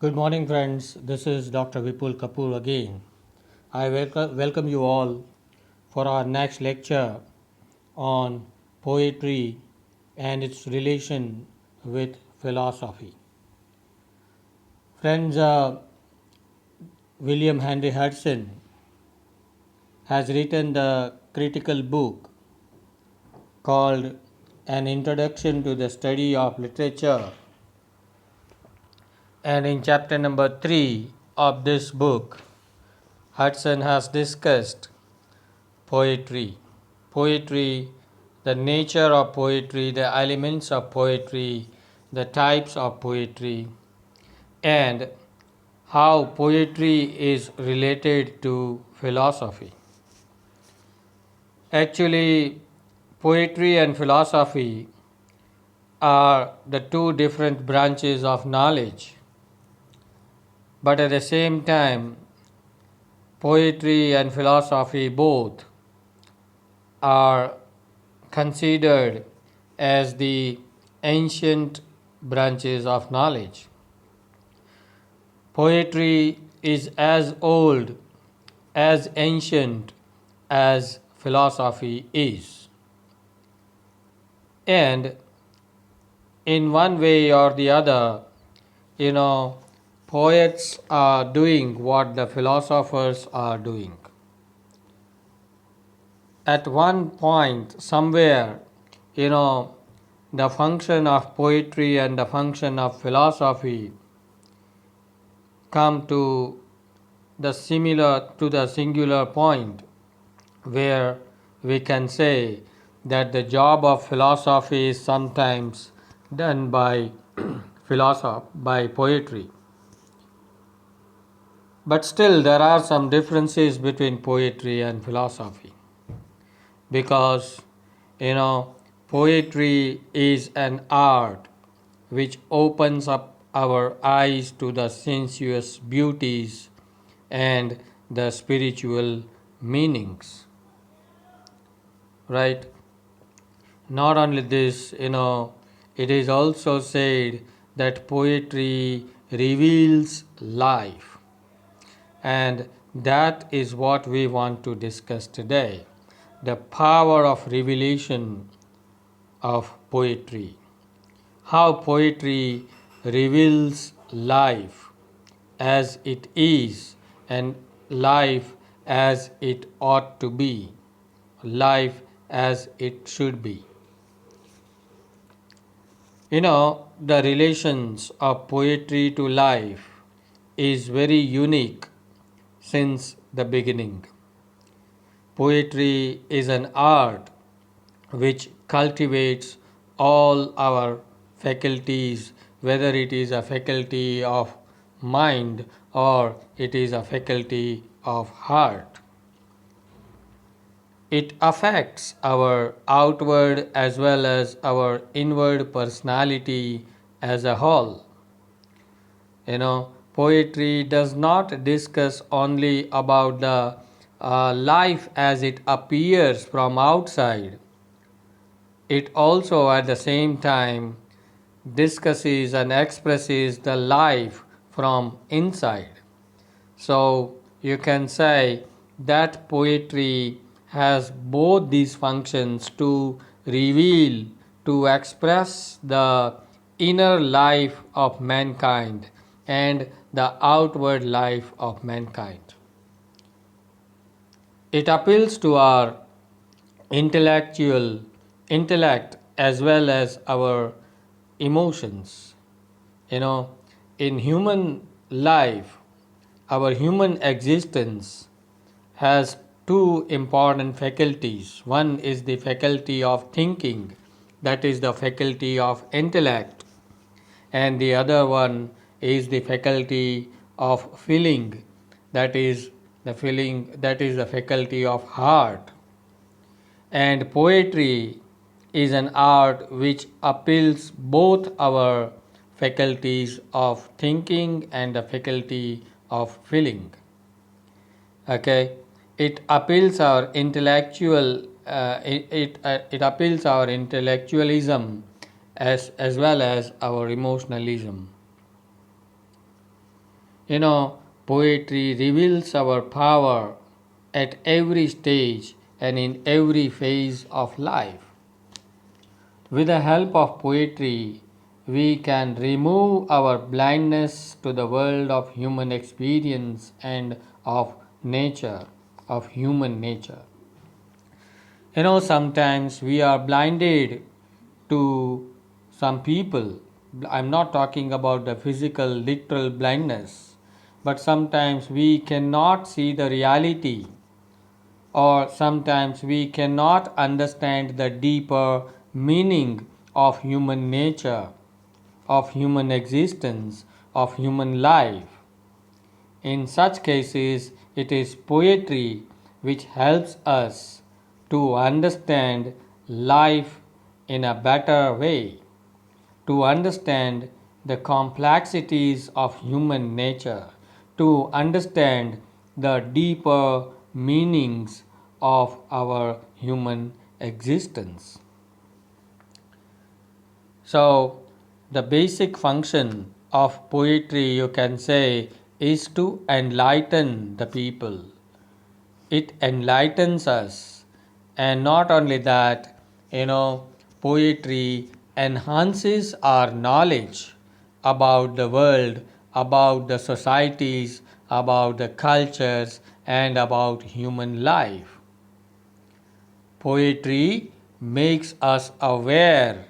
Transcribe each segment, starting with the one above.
Good morning, friends. This is Dr. Vipul Kapoor again. I welcome you all for our next lecture on poetry and its relation with philosophy. Friends, William Henry Hudson has written the critical book called An Introduction to the Study of Literature, and in chapter number 3 of this book, Hudson has discussed poetry. Poetry, the nature of poetry, the elements of poetry, the types of poetry, and how poetry is related to philosophy. Actually, poetry and philosophy are the two different branches of knowledge, but at the same time, poetry and philosophy both are considered as the ancient branches of knowledge. Poetry is as old, as ancient as philosophy is. And in one way or the other, poets are doing what the philosophers are doing. At one point, somewhere, the function of poetry and the function of philosophy come to the singular point where we can say that the job of philosophy is sometimes done by by poetry. But still there are some differences between poetry and philosophy, because poetry is an art which opens up our eyes to the sensuous beauties and the spiritual meanings, right? Not only this, it is also said that poetry reveals life, and that is what we want to discuss today, the power of revelation of poetry. How poetry reveals life as it is, and life as it ought to be, life as it should be. The relations of poetry to life is very unique since the beginning. Poetry is an art which cultivates all our faculties, whether it is a faculty of mind or it is a faculty of heart. It affects our outward as well as our inward personality as a whole. Poetry does not discuss only about the life as it appears from outside. It also at the same time discusses and expresses the life from inside. So you can say that poetry has both these functions to reveal, to express the inner life of mankind and the outward life of mankind. It appeals to our intellectual intellect as well as our emotions. In human life, our human existence has two important faculties. One is the faculty of thinking, that is the faculty of intellect, and the other one is the faculty of feeling, that is the faculty of heart. And poetry is an art which appeals both our faculties of thinking and the faculty of feeling. Okay, it appeals our it appeals our intellectualism as well as our emotionalism. Poetry reveals our power at every stage and in every phase of life. With the help of poetry, we can remove our blindness to the world of human experience and of nature, of human nature. Sometimes we are blinded to some people. I'm not talking about the physical, literal blindness, but sometimes we cannot see the reality, or sometimes we cannot understand the deeper meaning of human nature, of human existence, of human life. In such cases, it is poetry which helps us to understand life in a better way, to understand the complexities of human nature, to understand the deeper meanings of our human existence. So, the basic function of poetry, you can say, is to enlighten the people. It enlightens us. And not only that, poetry enhances our knowledge about the world, about the societies, about the cultures, and about human life. Poetry makes us aware.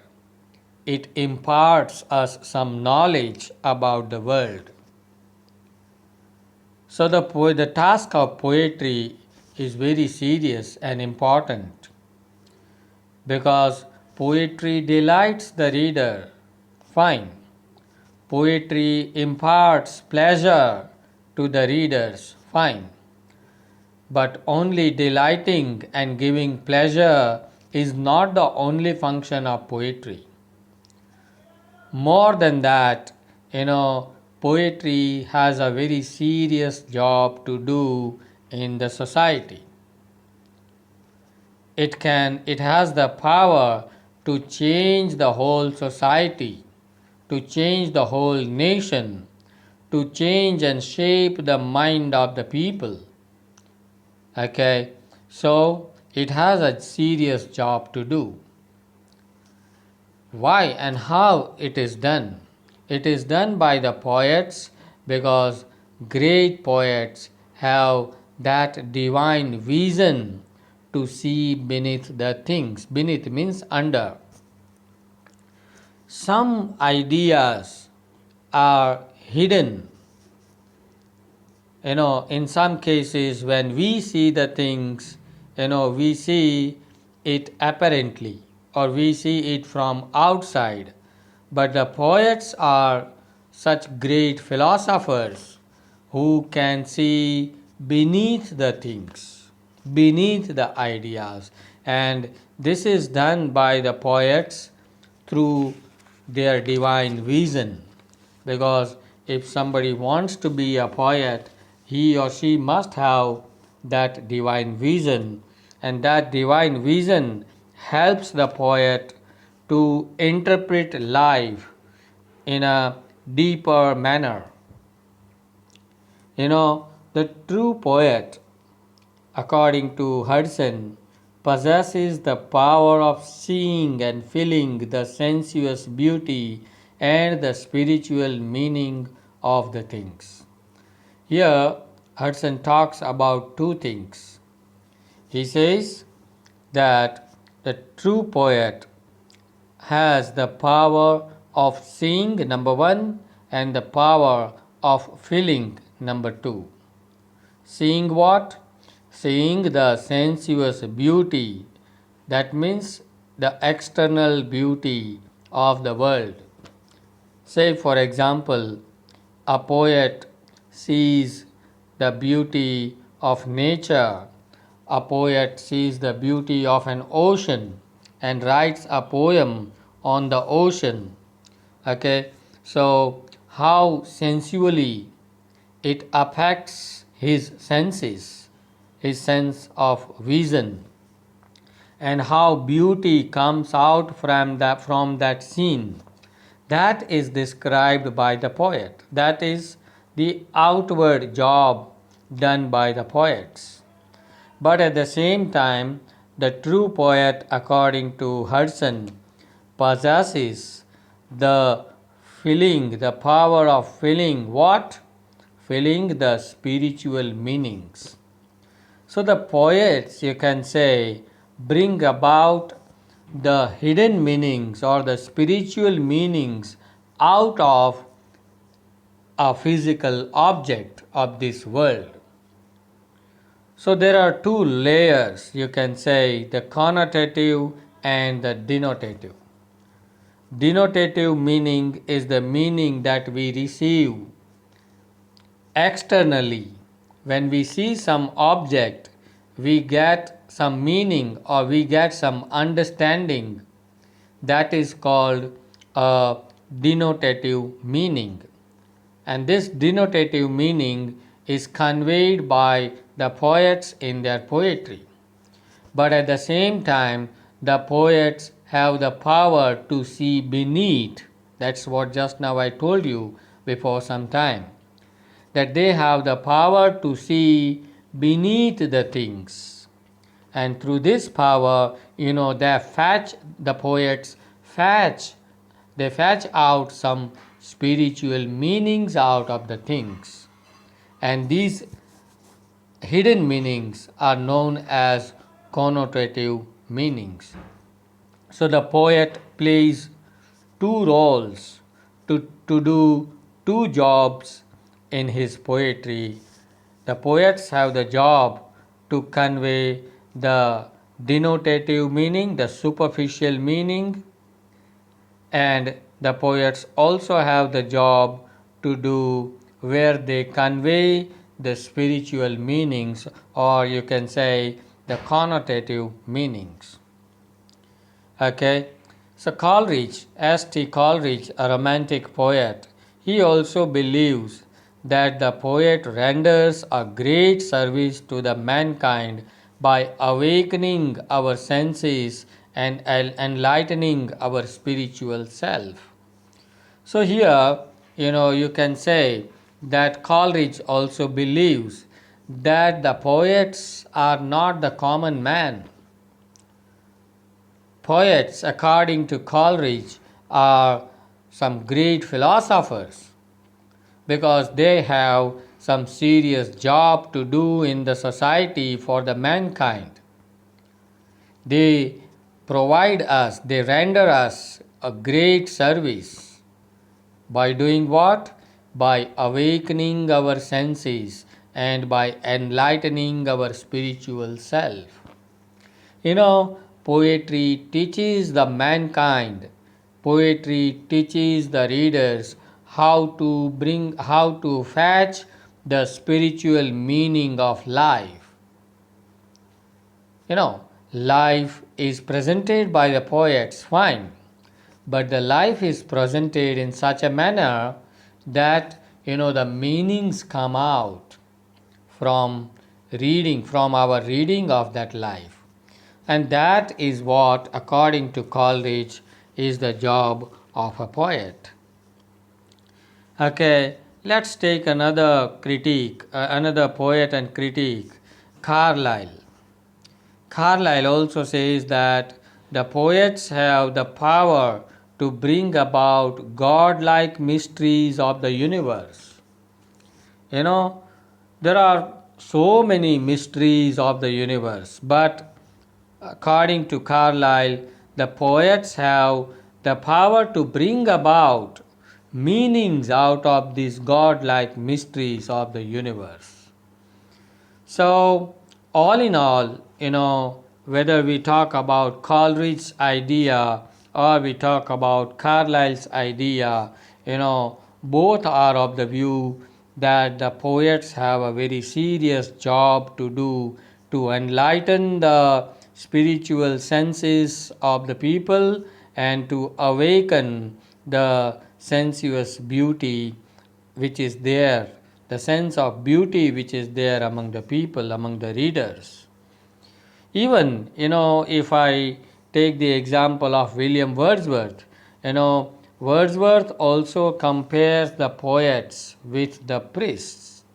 It imparts us some knowledge about the world. So the task of poetry is very serious and important, because poetry delights the reader. Fine. Poetry imparts pleasure to the readers. Fine. But only delighting and giving pleasure is not the only function of poetry. More than that, poetry has a very serious job to do in the society. It has the power to change the whole society, to change the whole nation, to change and shape the mind of the people. Okay, so it has a serious job to do. Why and how it is done? It is done by the poets, because great poets have that divine vision to see beneath the things. Beneath means under. Some ideas are hidden. In some cases, when we see the things, we see it apparently, or we see it from outside. But the poets are such great philosophers who can see beneath the things, beneath the ideas. And this is done by the poets through their divine vision. Because if somebody wants to be a poet, he or she must have that divine vision, and that divine vision helps the poet to interpret life in a deeper manner. The true poet, according to Hudson, possesses the power of seeing and feeling the sensuous beauty and the spiritual meaning of the things. Here, Hudson talks about two things. He says that the true poet has the power of seeing, number one, and the power of feeling, number two. Seeing what? Seeing the sensuous beauty, that means the external beauty of the world. Say, for example, a poet sees the beauty of nature. A poet sees the beauty of an ocean and writes a poem on the ocean. Okay, so how sensually it affects his senses, his sense of vision, and how beauty comes out from that scene. That is described by the poet. That is the outward job done by the poets. But at the same time, the true poet, according to Hudson, possesses the filling, the power of filling what? Filling the spiritual meanings. So the poets, you can say, bring about the hidden meanings or the spiritual meanings out of a physical object of this world. So there are two layers, you can say, the connotative and the denotative. Denotative meaning is the meaning that we receive externally. When we see some object, we get some meaning or we get some understanding. That is called a denotative meaning. And this denotative meaning is conveyed by the poets in their poetry. But at the same time, the poets have the power to see beneath. That's what just now I told you before some time. That they have the power to see beneath the things. And through this power, the poets they fetch out some spiritual meanings out of the things. And these hidden meanings are known as connotative meanings. So the poet plays two roles to do two jobs in his poetry. The poets have the job to convey the denotative meaning, the superficial meaning, and the poets also have the job to do where they convey the spiritual meanings, or you can say the connotative meanings. Okay, so Coleridge, S.T. Coleridge, a romantic poet, he also believes that the poet renders a great service to the mankind by awakening our senses and enlightening our spiritual self. So here, you can say that Coleridge also believes that the poets are not the common man. Poets, according to Coleridge, are some great philosophers because they have some serious job to do in the society for the mankind. They they render us a great service by doing what? By awakening our senses and by enlightening our spiritual self. Poetry teaches the mankind, poetry teaches the readers how to fetch the spiritual meaning of life. Life is presented by the poets, fine, but the life is presented in such a manner that, the meanings come out from our reading of that life. And that is what, according to Coleridge, is the job of a poet. Okay, let's take another another poet and critique, Carlyle. Carlyle also says that the poets have the power to bring about godlike mysteries of the universe. There are so many mysteries of the universe, but according to Carlyle, the poets have the power to bring about meanings out of these godlike mysteries of the universe. So, all in all, whether we talk about Coleridge's idea or we talk about Carlyle's idea, both are of the view that the poets have a very serious job to do to enlighten the spiritual senses of the people and to awaken the sensuous beauty which is there, the sense of beauty which is there among the people, among the readers. Even, if I take the example of William Wordsworth, Wordsworth also compares the poets with the priests.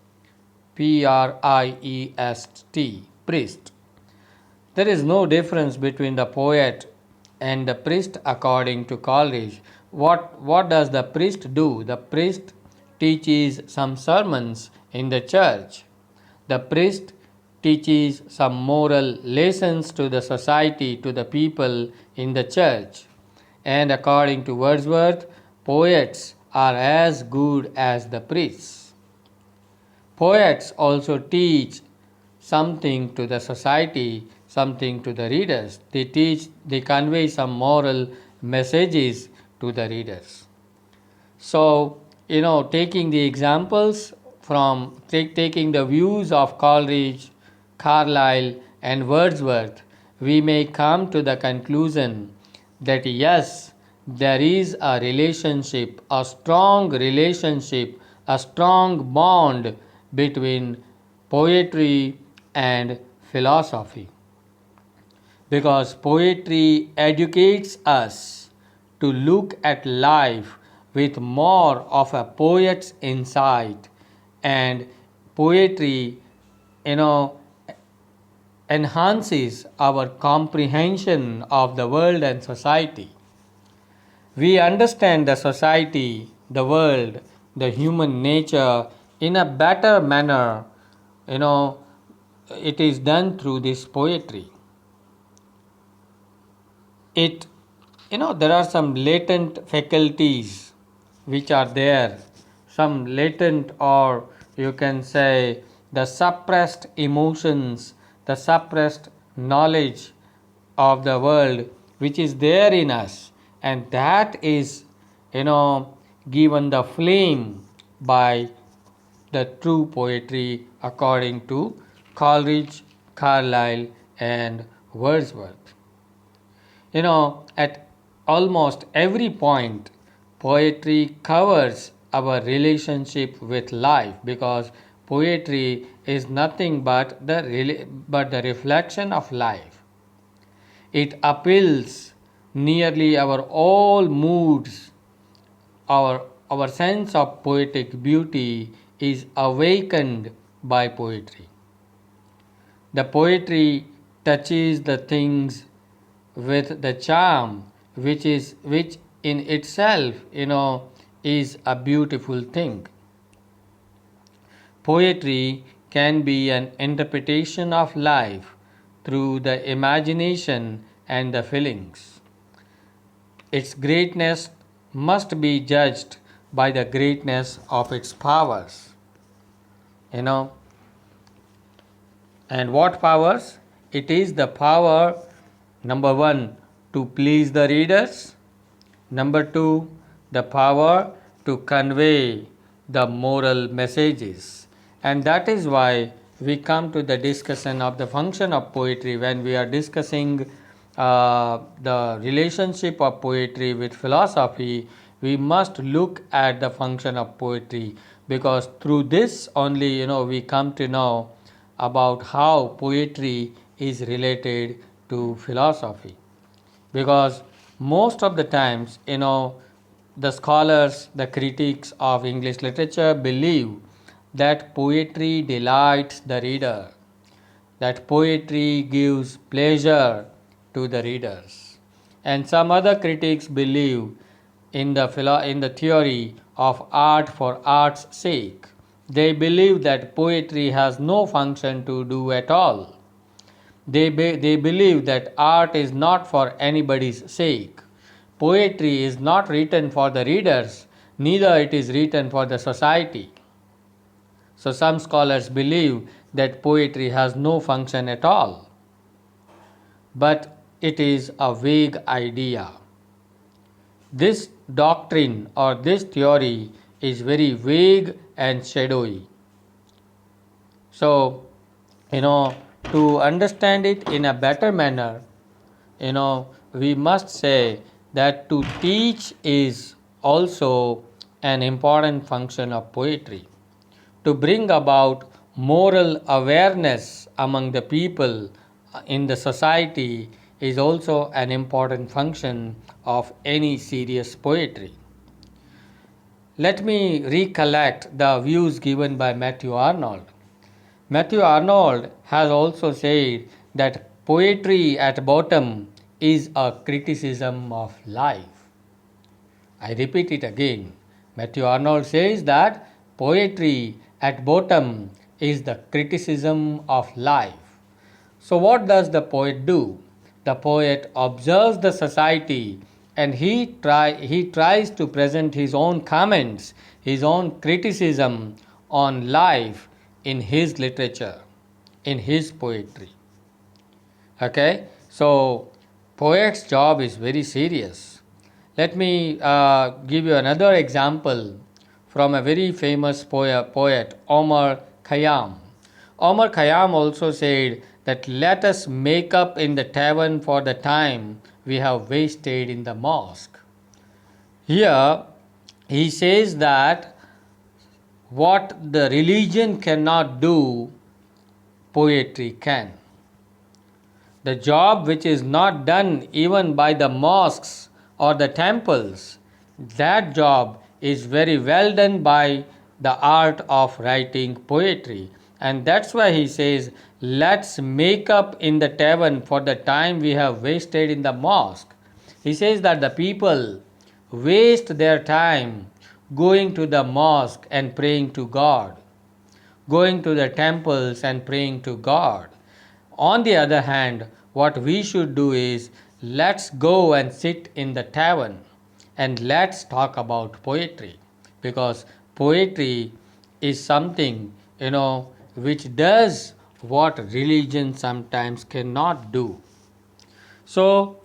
Priest, priest. There is no difference between the poet and the priest according to Coleridge. What does the priest do? The priest teaches some sermons in the church. The priest teaches some moral lessons to the society, to the people in the church. And according to Wordsworth, poets are as good as the priests. Poets also teach something to the society, something to the readers. They convey some moral messages to the readers. So, taking the examples from taking the views of Coleridge, Carlyle, and Wordsworth, we may come to the conclusion that yes, there is a relationship, a strong relationship, a strong bond between poetry and philosophy. Because poetry educates us to look at life with more of a poet's insight, and poetry, you know, enhances our comprehension of the world and society. We understand the society, the world, the human nature in a better manner. You know, it is done through this poetry. It, there are some latent faculties which are there, some latent, or you can say the suppressed emotions, the suppressed knowledge of the world which is there in us, and that is, given the flame by the true poetry according to Coleridge, Carlyle, and Wordsworth. At almost every point, poetry covers our relationship with life, because poetry is nothing but the reflection of life. It appeals nearly our all moods. Our sense of poetic beauty is awakened by poetry. The poetry touches the things with the charm which in itself, is a beautiful thing. Poetry can be an interpretation of life through the imagination and the feelings. Its greatness must be judged by the greatness of its powers. And what powers? It is the power, number one, to please the readers. Number two, the power to convey the moral messages. And that is why we come to the discussion of the function of poetry when we are discussing the relationship of poetry with philosophy. We must look at the function of poetry, because through this only, we come to know about how poetry is related to philosophy. Because most of the times, the scholars, the critics of English literature believe that poetry delights the reader, that poetry gives pleasure to the readers. And some other critics believe in the theory of art for art's sake. They believe that poetry has no function to do at all. They believe that art is not for anybody's sake. Poetry is not written for the readers, neither it is written for the society. So some scholars believe that poetry has no function at all. But it is a vague idea. This doctrine or this theory is very vague and shadowy. So, to understand it in a better manner, we must say that to teach is also an important function of poetry. To bring about moral awareness among the people in the society is also an important function of any serious poetry. let me recollect the views given by Matthew Arnold. Matthew Arnold has also said that poetry at bottom is a criticism of life. I repeat it again. Matthew Arnold says that poetry at bottom is the criticism of life. So, what does the poet do? The poet observes the society and he tries to present his own comments, his own criticism on life in his literature, in his poetry. Okay, so poet's job is very serious. Let me give you another example from a very famous poet Omar Khayyam. Omar Khayyam also said that let us make up in the tavern for the time we have wasted in the mosque. Here he says that what the religion cannot do, poetry can. The job which is not done even by the mosques or the temples, that job is very well done by the art of writing poetry. And that's why he says, let's make up in the tavern for the time we have wasted in the mosque. He says that the people waste their time going to the mosque and praying to God, going to the temples and praying to God. On the other hand, what we should do is let's go and sit in the tavern and let's talk about poetry, because poetry is something, which does what religion sometimes cannot do. So,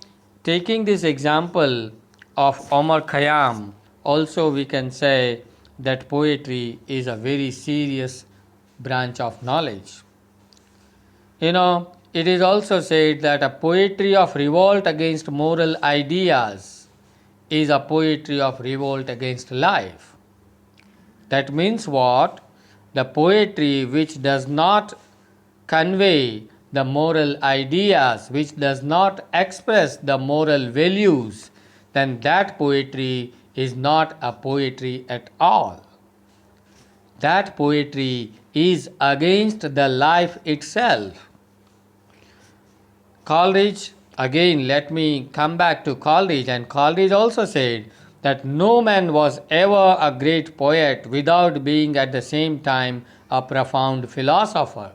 taking this example of Omar Khayyam, also we can say that poetry is a very serious branch of knowledge. It is also said that a poetry of revolt against moral ideas is a poetry of revolt against life. That means what? The poetry which does not convey the moral ideas, which does not express the moral values, then that poetry is not a poetry at all. That poetry is against the life itself. Coleridge, again let me come back to Coleridge, and Coleridge also said that no man was ever a great poet without being at the same time a profound philosopher.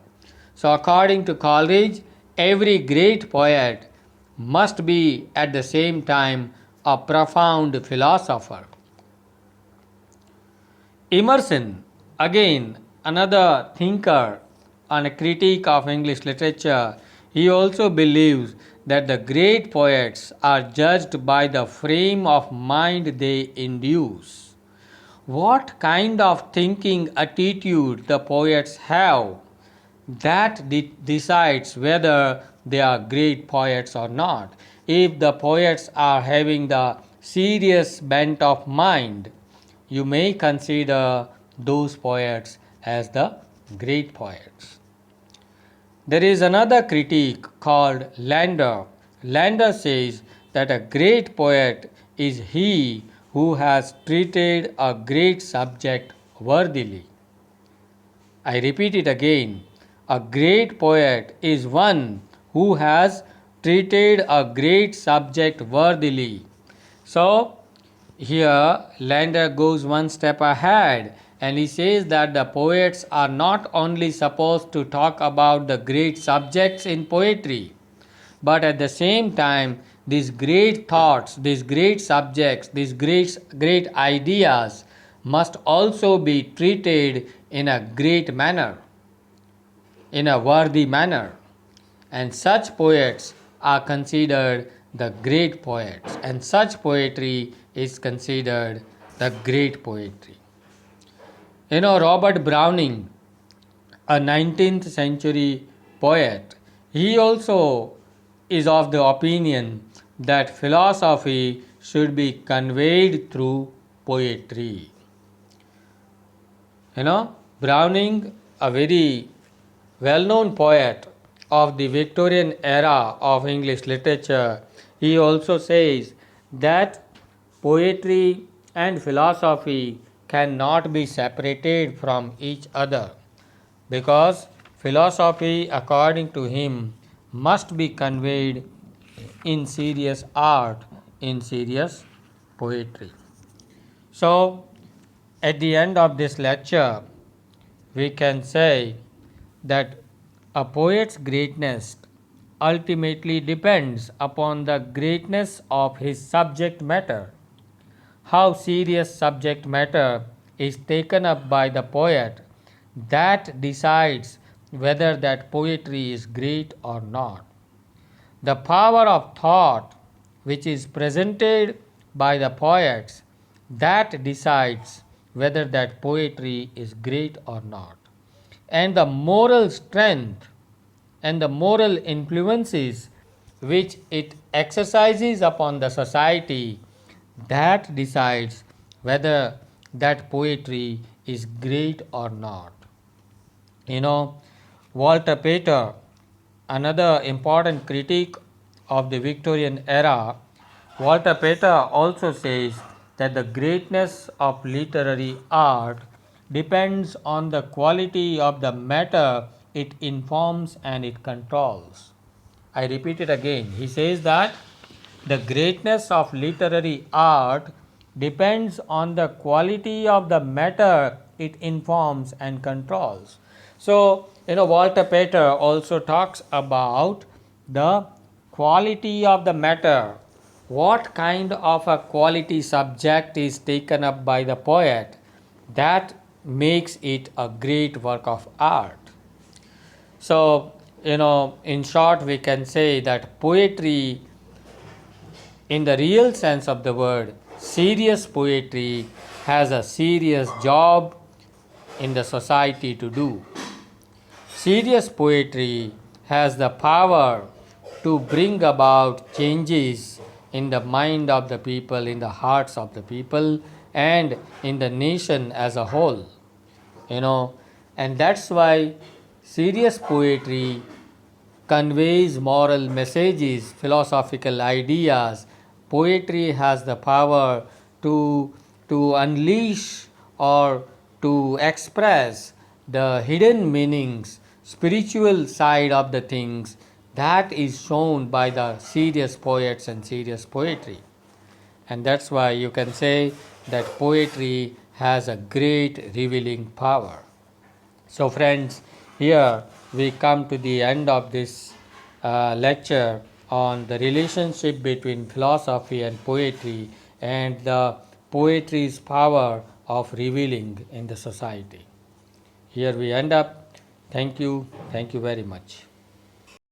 So according to Coleridge, every great poet must be at the same time a profound philosopher. Emerson, again another thinker and a critic of English literature, he also believes that the great poets are judged by the frame of mind they induce. What kind of thinking attitude the poets have, that decides whether they are great poets or not. If the poets are having the serious bent of mind, you may consider those poets as the great poets. There is another critique called Landor. Landor says that a great poet is he who has treated a great subject worthily. I repeat it again. A great poet is one who has treated a great subject worthily. So, here Landor goes one step ahead and he says that the poets are not only supposed to talk about the great subjects in poetry, but at the same time these great thoughts, these great subjects, these great ideas must also be treated in a great manner, in a worthy manner. And such poets are considered the great poets, and such poetry is considered the great poetry. Robert Browning, a 19th century poet, he also is of the opinion that philosophy should be conveyed through poetry. Browning, a very well-known poet of the Victorian era of English literature, he also says that poetry and philosophy cannot be separated from each other, because philosophy, according to him, must be conveyed in serious art, in serious poetry. So, at the end of this lecture, we can say that a poet's greatness ultimately depends upon the greatness of his subject matter. How serious subject matter is taken up by the poet, that decides whether that poetry is great or not. The power of thought which is presented by the poets, that decides whether that poetry is great or not. And the moral strength and the moral influences which it exercises upon the society, that decides whether that poetry is great or not. You know, Walter Pater, another important critic of the Victorian era, Walter Pater also says that the greatness of literary art depends on the quality of the matter it informs and it controls. I repeat it again. He says that the greatness of literary art depends on the quality of the matter it informs and controls. So, Walter Pater also talks about the quality of the matter. What kind of a quality subject is taken up by the poet, that makes it a great work of art. So, in short, we can say that poetry, in the real sense of the word, serious poetry has a serious job in the society to do. Serious poetry has the power to bring about changes in the mind of the people, in the hearts of the people, and in the nation as a whole. And that's why serious poetry conveys moral messages, philosophical ideas. Poetry has the power to unleash or to express the hidden meanings, spiritual side of the things, that is shown by the serious poets and serious poetry. And that's why you can say that poetry has a great revealing power. So, friends, here we come to the end of this lecture on the relationship between philosophy and poetry, and the poetry's power of revealing in the society. Here we end up. Thank you. Thank you very much.